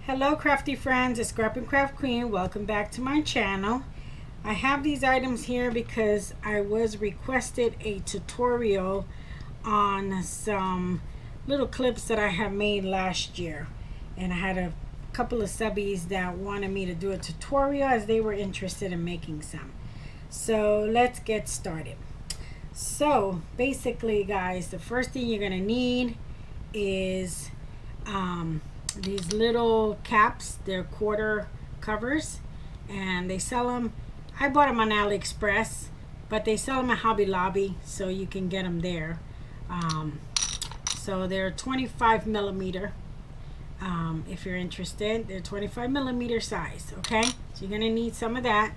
Hello crafty friends, it's Scrap and Craft Queen. Welcome back to my channel. I have these items here because I was requested a tutorial on some little clips that I have made last year, and I had a couple of subbies that wanted me to do a tutorial as they were interested in making some. So let's get started. So basically guys, the first thing you're gonna need is these little caps. They're quarter covers and they sell them. I bought them on AliExpress, but they sell them at Hobby Lobby, so you can get them there. So they're 25 millimeter. If you're interested, they're 25 millimeter size. Okay, so you're gonna need some of that.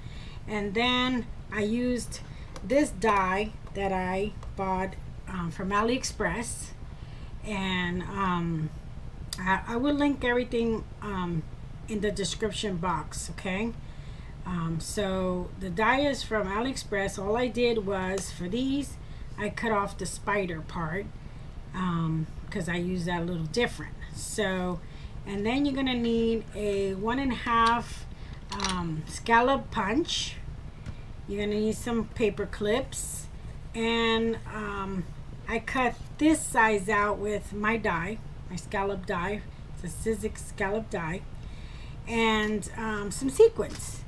And then I used this die that I bought from AliExpress, and I will link everything in the description box. Okay, so the die is from AliExpress. All I did was, for these, I cut off the spider part because I use that a little different. So, and then you're gonna need a 1.5 scallop punch. You're gonna need some paper clips, and I cut this size out with my die, my scallop die. It's a Sizzix scallop die, and some sequins.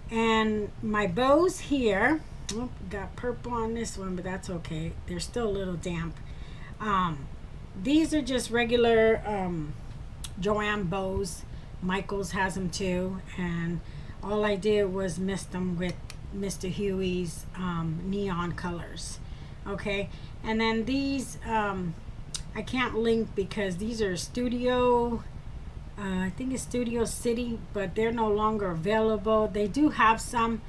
And my bows here, oh, got purple on this one, but that's okay, they're still a little damp. These are just regular Joanne bows. Michaels has them too, and all I did was mist them with Mr. Huey's neon colors. Okay, and then these I can't link because these are Studio, I think it's Studio City, but they're no longer available. They do have some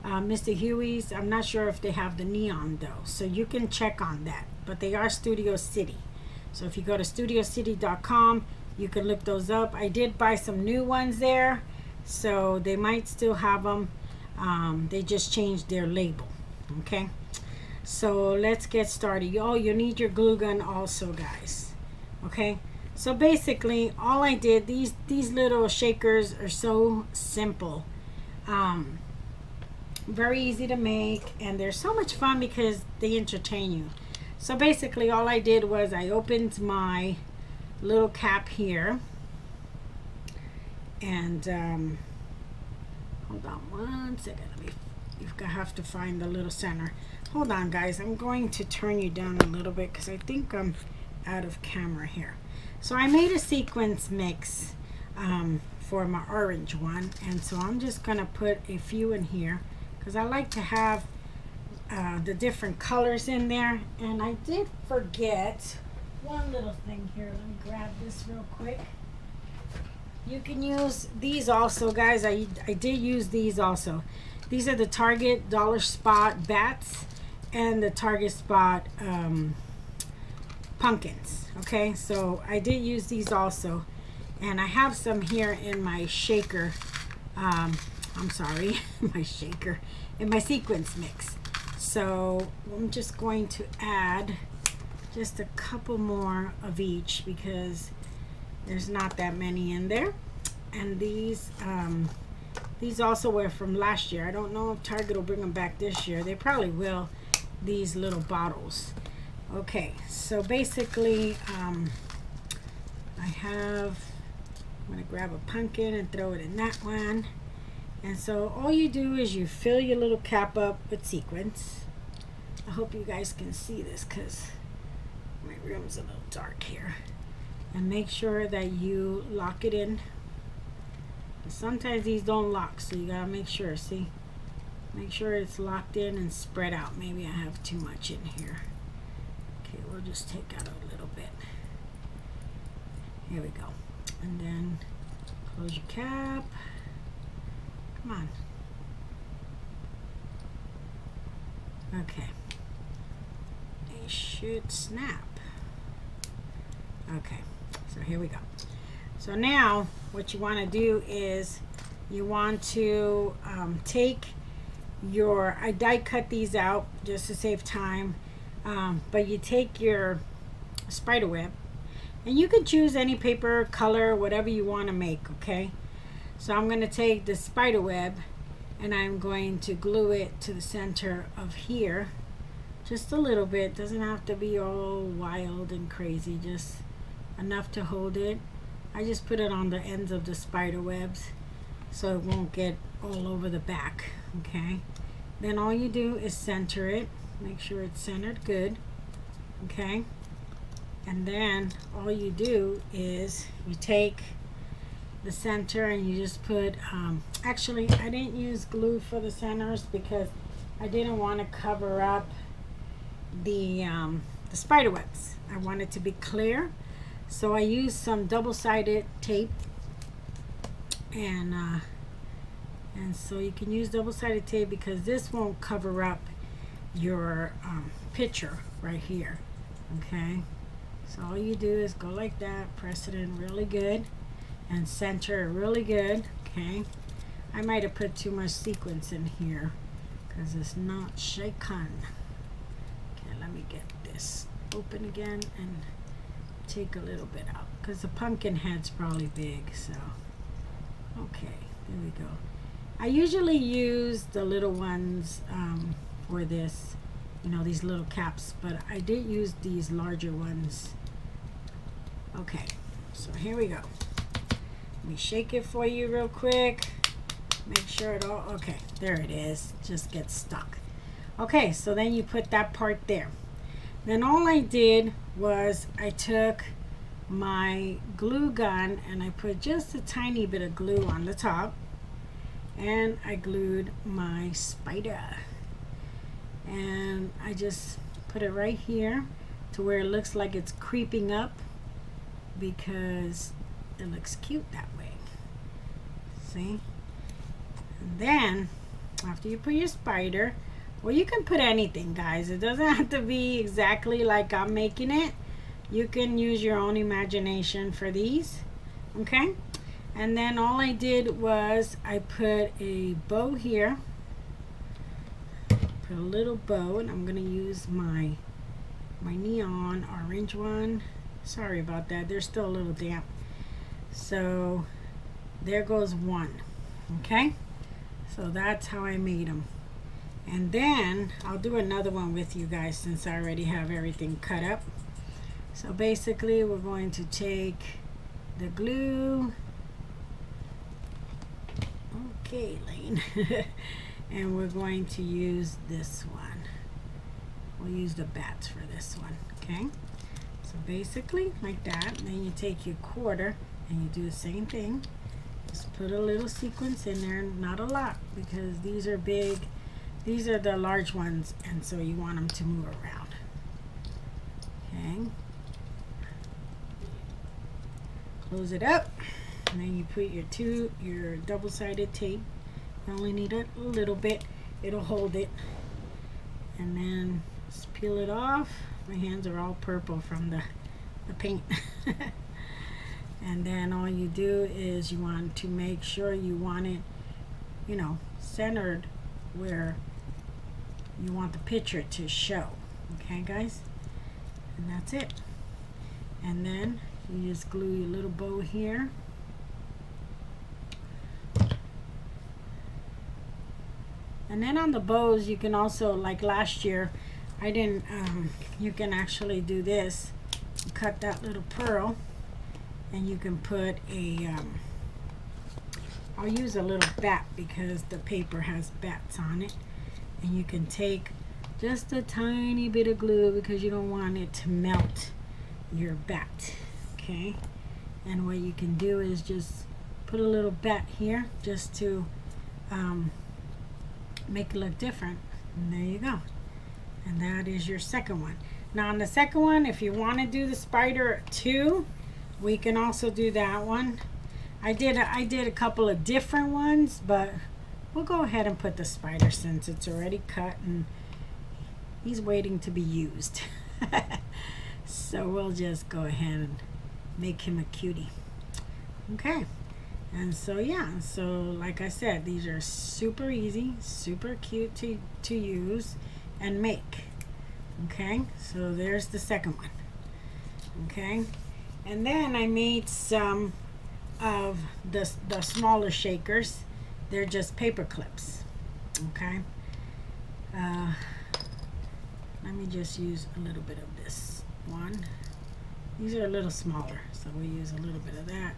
Mr. Huey's. I'm not sure if they have the neon though, so you can check on that, but they are Studio City. So if you go to studiocity.com, you can look those up. I did buy some new ones there, so they might still have them. They just changed their label. Okay, so let's get started. Oh, you need your glue gun also, guys. Okay, so basically all I did, these little shakers are so simple, very easy to make, and they're so much fun because they entertain you. So basically all I did was I opened my little cap here, and hold on one second, I have to find the little center. Hold on guys, I'm going to turn you down a little bit because I think I'm out of camera here. So I made a sequence mix for my orange one, and so I'm just gonna put a few in here because I like to have the different colors in there. And I did forget one little thing here. Let me grab this real quick. You can use these also, guys. I did use these also. These are the Target Dollar Spot bats and the Target Spot pumpkins. Okay, so I did use these also, and I have some here in my shaker. I'm sorry, my shaker, in my sequence mix. So I'm just going to add just a couple more of each because there's not that many in there. And these also were from last year. I don't know if Target will bring them back this year. They probably will, these little bottles. Okay, so basically I'm gonna grab a pumpkin and throw it in that one. And so all you do is you fill your little cap up with sequins. I hope you guys can see this because my room's a little dark here. And make sure that you lock it in. Sometimes these don't lock, so you gotta make sure. See, make sure it's locked in and spread out. Maybe I have too much in here. Okay, we'll just take out a little bit. Here we go. And then close your cap. Come on. Okay, it should snap. Okay, so here we go. So now what you want to do is you want to take your, I die cut these out just to save time, but you take your spider web And you can choose any paper color, whatever you want to make, okay? So I'm going to take the spider web and I'm going to glue it to the center of here. Just a little bit, doesn't have to be all wild and crazy, just enough to hold it. I just put it on the ends of the spider webs so it won't get all over the back, okay? Then all you do is center it, make sure it's centered good, okay? And then all you do is you take the center and you just put, actually I didn't use glue for the centers because I didn't want to cover up the spider webs. I want it to be clear, so I used some double-sided tape, and so you can use double-sided tape because this won't cover up your picture right here, okay? So all you do is go like that, press it in really good and center it really good, okay? I might have put too much sequins in here because it's not shaken. Let me get this open again and take a little bit out because the pumpkin head's probably big. So okay, there we go. I usually use the little ones for this, you know, these little caps, but I did use these larger ones. Okay, so here we go. Let me shake it for you real quick, make sure it all, okay, there it is, just gets stuck. Okay, so then you put that part there. Then all I did was I took my glue gun and I put just a tiny bit of glue on the top and I glued my spider. And I just put it right here to where it looks like it's creeping up because it looks cute that way. See? And then after you put your spider, well, you can put anything, guys. It doesn't have to be exactly like I'm making it. You can use your own imagination for these, okay? And then all I did was I put a bow here. Put a little bow, and I'm gonna use my neon orange one. Sorry about that, they're still a little damp. So there goes one, okay? So that's how I made them. And then I'll do another one with you guys since I already have everything cut up. So basically we're going to take the glue, okay, Lane, and we're going to use this one. We'll use the bats for this one, okay? So basically like that. And then you take your quarter and you do the same thing. Just put a little sequence in there, not a lot because these are big. These are the large ones, and so you want them to move around. Okay. Close it up, and then you put your double-sided tape. You only need a little bit. It'll hold it. And then just peel it off. My hands are all purple from the paint. And then all you do is you want to make sure you want it, you know, centered where you want the picture to show. Okay, guys? And that's it. And then you just glue your little bow here. And then on the bows, you can also, like last year, I didn't, you can actually do this. You cut that little pearl, and you can put a, I'll use a little bat because the paper has bats on it. And you can take just a tiny bit of glue because you don't want it to melt your bat, okay? And what you can do is just put a little bat here just to make it look different. And there you go. And that is your second one. Now on the second one, if you want to do the spider too, we can also do that one. I did a couple of different ones, but we'll go ahead and put the spider since it's already cut and he's waiting to be used. So we'll just go ahead and make him a cutie. Okay. And so yeah, so like I said, these are super easy, super cute to use and make. Okay, so there's the second one. Okay, And then I made some of the smaller shakers. They're just paper clips. Okay. Let me just use a little bit of this one. These are a little smaller, so we use a little bit of that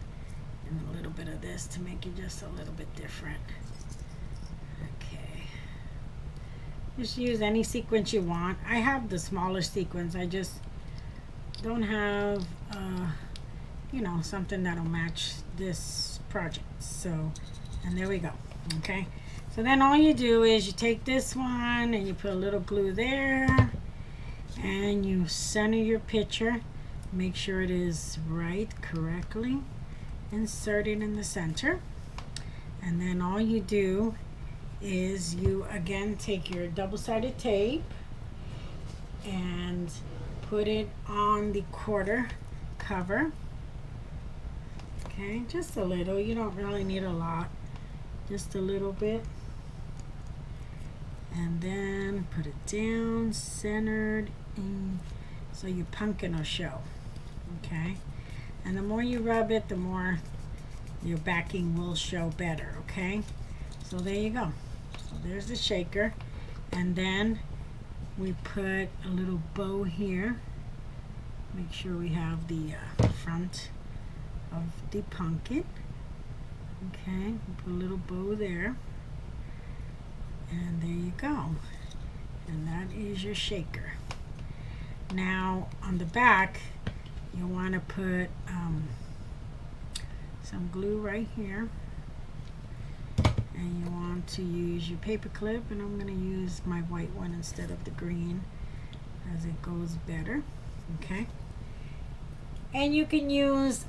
and a little bit of this to make it just a little bit different. Okay. Just use any sequence you want. I have the smaller sequence. I just don't have, you know, something that'll match this project. So, and there we go. Okay. So then all you do is you take this one and you put a little glue there and you center your picture. Make sure it is right correctly. Insert it in the center. And then all you do is you again take your double-sided tape and put it on the quarter cover. Okay, just a little. You don't really need a lot. Just a little bit. And then put it down, centered, in, so your pumpkin will show. Okay, and the more you rub it, the more your backing will show better. Okay, so there you go. So there's the shaker, and then we put a little bow here. Make sure we have the front of the pumpkin. Okay, put a little bow there. And there you go. And that is your shaker. Now on the back, you want to put some glue right here. And you want to use your paper clip, and I'm going to use my white one instead of the green as it goes better. Okay. And you can use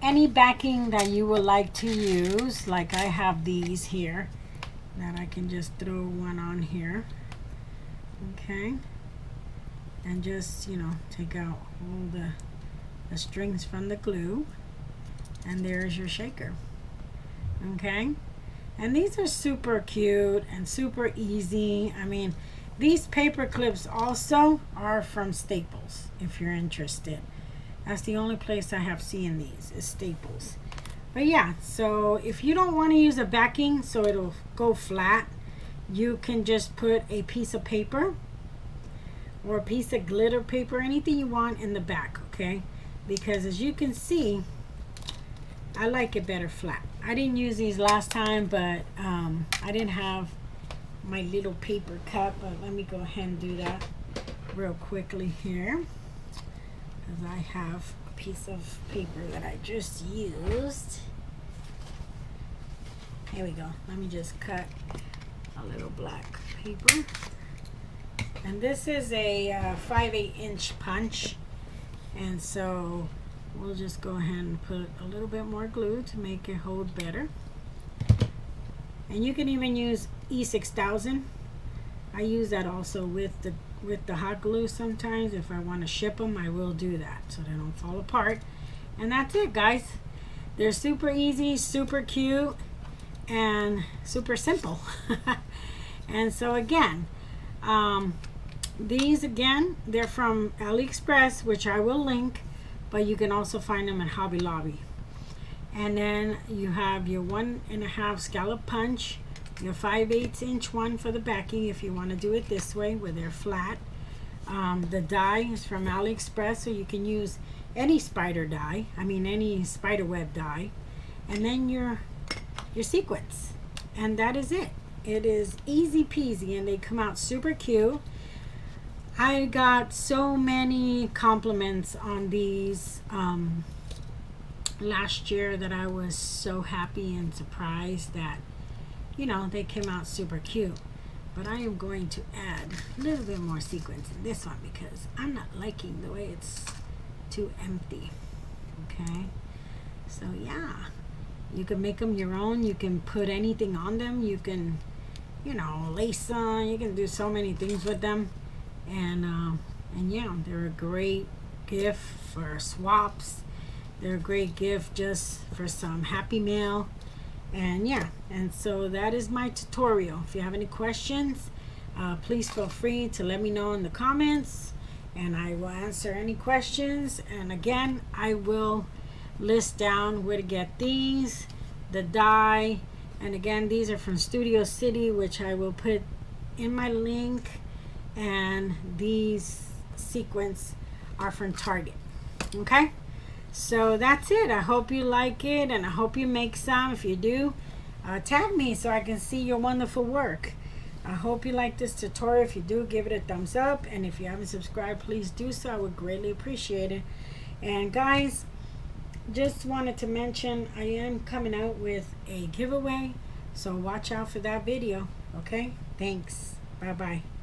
any backing that you would like to use. Like I have these here that I can just throw one on here. Okay, and just, you know, take out all the strings from the glue, and there's your shaker. Okay, and these are super cute and super easy. I mean, these paper clips also are from Staples if you're interested. That's the only place I have seen these is Staples. But yeah, so if you don't want to use a backing so it'll go flat, you can just put a piece of paper or a piece of glitter paper, anything you want in the back, okay? Because as you can see, I like it better flat. I didn't use these last time, but I didn't have my little paper cup, but let me go ahead and do that real quickly here, because I have piece of paper that I just used. Here we go. Let me just cut a little black paper. And this is a 5/8 inch punch. And so we'll just go ahead and put a little bit more glue to make it hold better. And you can even use E6000. I use that also with the hot glue sometimes. If I want to ship them, I will do that so they don't fall apart. And that's it, guys. They're super easy, super cute, and super simple. And so again, these again, they're from AliExpress, which I will link, but you can also find them at Hobby Lobby. And then you have your 1.5 scallop punch, your 5/8 inch one for the backing if you want to do it this way where they're flat. The die is from AliExpress, so you can use any spider die, any spider web die. And then your sequins, and that is it. It is easy peasy, and they come out super cute. I got so many compliments on these last year that I was so happy and surprised that, you know, they came out super cute. But I am going to add a little bit more sequins in this one because I'm not liking the way it's too empty. Okay, so yeah, you can make them your own. You can put anything on them. You can, you know, lace them. You can do so many things with them. And yeah, they're a great gift for swaps. They're a great gift just for some Happy Mail. And yeah, and so that is my tutorial. If you have any questions, please feel free to let me know in the comments. and I will answer any questions. And again, I will list down where to get these, the die, and again, these are from Studio City, which I will put in my link, and these sequins are from Target. Okay, so that's it. I hope you like it, and I hope you make some. If you do, tag me so I can see your wonderful work. I hope you like this tutorial. If you do, give it a thumbs up, and if you haven't subscribed, please do so. I would greatly appreciate it. And guys, just wanted to mention I am coming out with a giveaway, so watch out for that video. Okay, thanks. Bye bye.